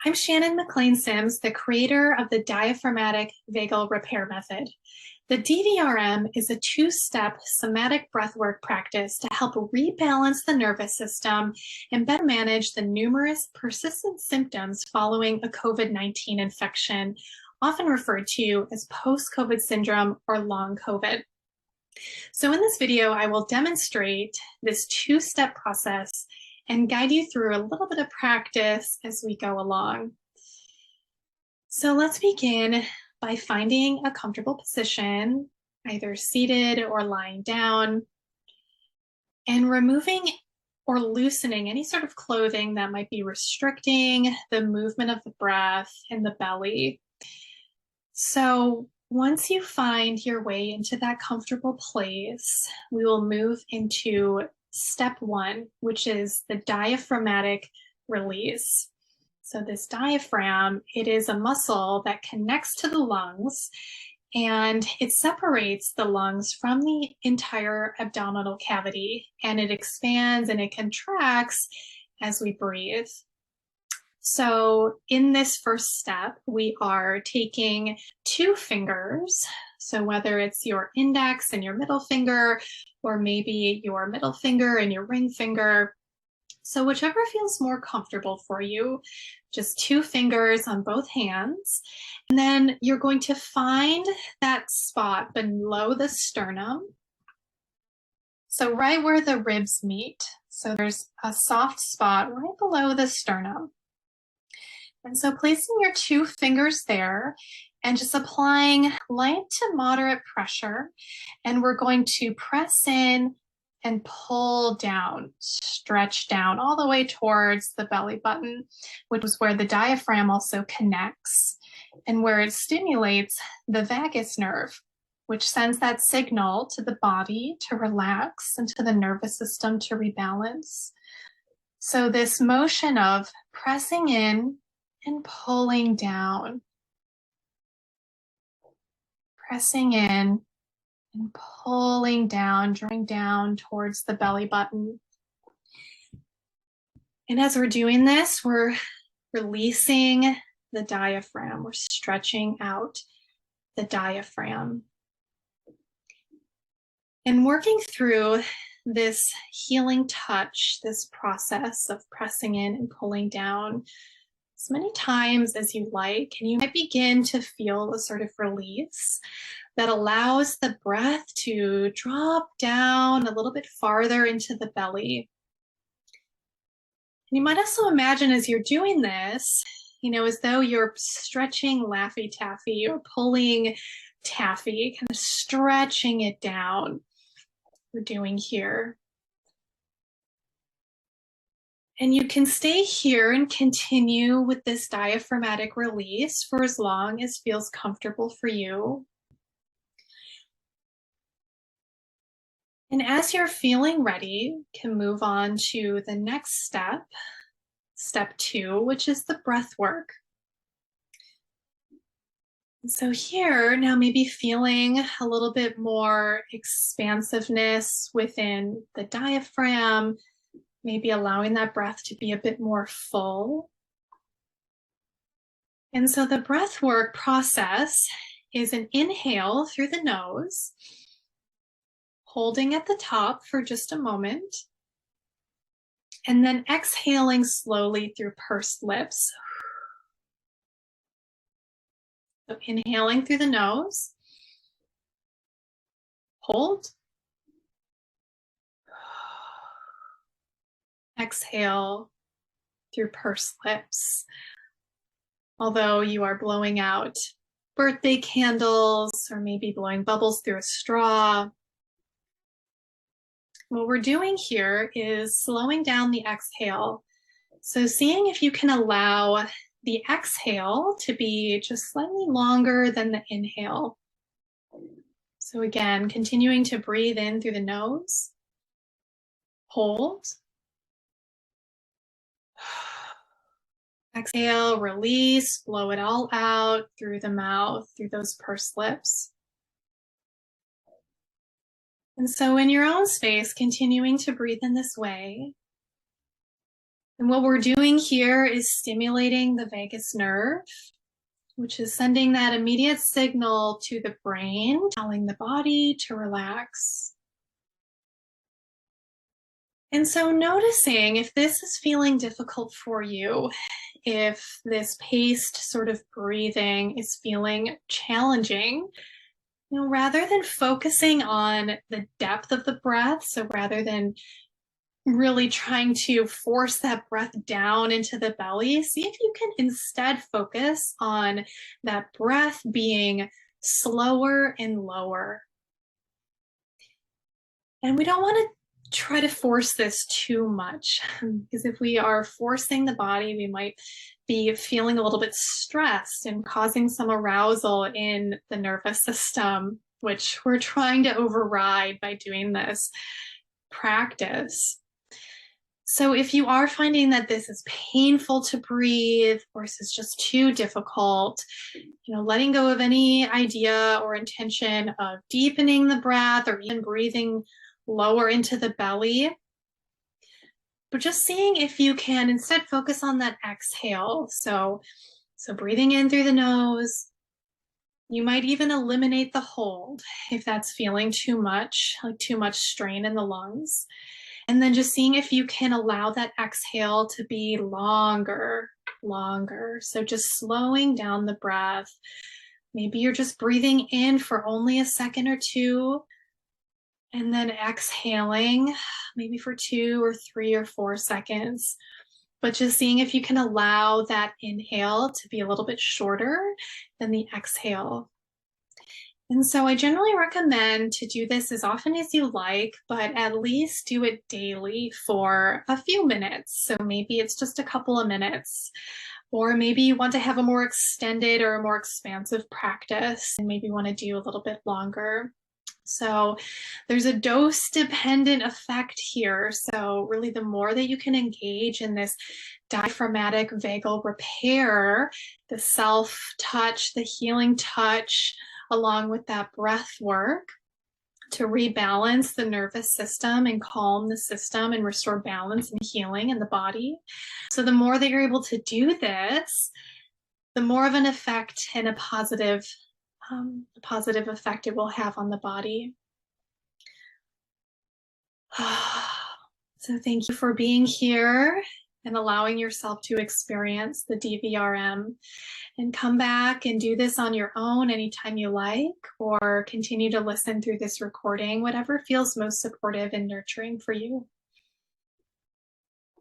I'm Shannon McLain Sims, the creator of the Diaphragmatic Vagal repair method. The DVR-M is a two-step somatic breathwork practice to help rebalance the nervous system and better manage the numerous persistent symptoms following a COVID-19 infection, often referred to as post-COVID syndrome or long COVID. So in this video, I will demonstrate this two-step process and guide you through a little bit of practice as we go along. So let's begin by finding a comfortable position, either seated or lying down, and removing or loosening any sort of clothing that might be restricting the movement of the breath in the belly. So once you find your way into that comfortable place, we will move into step one, which is the diaphragmatic release. So this diaphragm, it is a muscle that connects to the lungs, and it separates the lungs from the entire abdominal cavity, and it expands and it contracts as we breathe. So in this first step, we are taking two fingers. So whether it's your index and your middle finger, or maybe your middle finger and your ring finger. So whichever feels more comfortable for you, just two fingers on both hands. And then you're going to find that spot below the sternum. So right where the ribs meet. So there's a soft spot right below the sternum. And so placing your two fingers there and just applying light to moderate pressure. And we're going to press in and pull down, stretch down all the way towards the belly button, which is where the diaphragm also connects and where it stimulates the vagus nerve, which sends that signal to the body to relax and to the nervous system to rebalance. So this motion of pressing in and pulling down, pressing in and pulling down, drawing down towards the belly button. And as we're doing this, we're releasing the diaphragm. We're stretching out the diaphragm. And working through this healing touch, this process of pressing in and pulling down as many times as you like, and you might begin to feel a sort of release that allows the breath to drop down a little bit farther into the belly. And you might also imagine as you're doing this, as though you're stretching Laffy Taffy or pulling taffy, kind of stretching it down. We're doing here. And you can stay here and continue with this diaphragmatic release for as long as feels comfortable for you. And as you're feeling ready, you can move on to the next step, step two, which is the breath work. And so here, now maybe feeling a little bit more expansiveness within the diaphragm, maybe allowing that breath to be a bit more full. And so the breath work process is an inhale through the nose, holding at the top for just a moment, and then exhaling slowly through pursed lips. So inhaling through the nose, hold, exhale through pursed lips. Although you are blowing out birthday candles or maybe blowing bubbles through a straw, what we're doing here is slowing down the exhale. So seeing if you can allow the exhale to be just slightly longer than the inhale. So again, continuing to breathe in through the nose, hold, exhale, release, blow it all out through the mouth, through those pursed lips. And so in your own space, continuing to breathe in this way. And what we're doing here is stimulating the vagus nerve, which is sending that immediate signal to the brain, telling the body to relax. And so noticing if this is feeling difficult for you, if this paced sort of breathing is feeling challenging, rather than focusing on the depth of the breath, so rather than really trying to force that breath down into the belly, see if you can instead focus on that breath being slower and lower. And we don't want to try to force this too much, because if we are forcing the body, we might be feeling a little bit stressed and causing some arousal in the nervous system, which we're trying to override by doing this practice. So if you are finding that this is painful to breathe, or this is just too difficult, letting go of any idea or intention of deepening the breath or even breathing lower into the belly, but just seeing if you can instead focus on that exhale. So breathing in through the nose. You might even eliminate the hold if that's feeling too much, like too much strain in the lungs. And then just seeing if you can allow that exhale to be longer. So just slowing down the breath. Maybe you're just breathing in for only a second or two, and then exhaling maybe for 2 or 3 or 4 seconds. But just seeing if you can allow that inhale to be a little bit shorter than the exhale. And so I generally recommend to do this as often as you like, but at least do it daily for a few minutes. So maybe it's just a couple of minutes, or maybe you want to have a more extended or a more expansive practice and maybe want to do a little bit longer. So there's a dose-dependent effect here. So really the more that you can engage in this diaphragmatic vagal repair, the self-touch, the healing touch, along with that breath work to rebalance the nervous system and calm the system and restore balance and healing in the body. So the more that you're able to do this, the more of an effect and a positive effect it will have on the body. So thank you for being here and allowing yourself to experience the DVR-M, and come back and do this on your own anytime you like, or continue to listen through this recording, whatever feels most supportive and nurturing for you.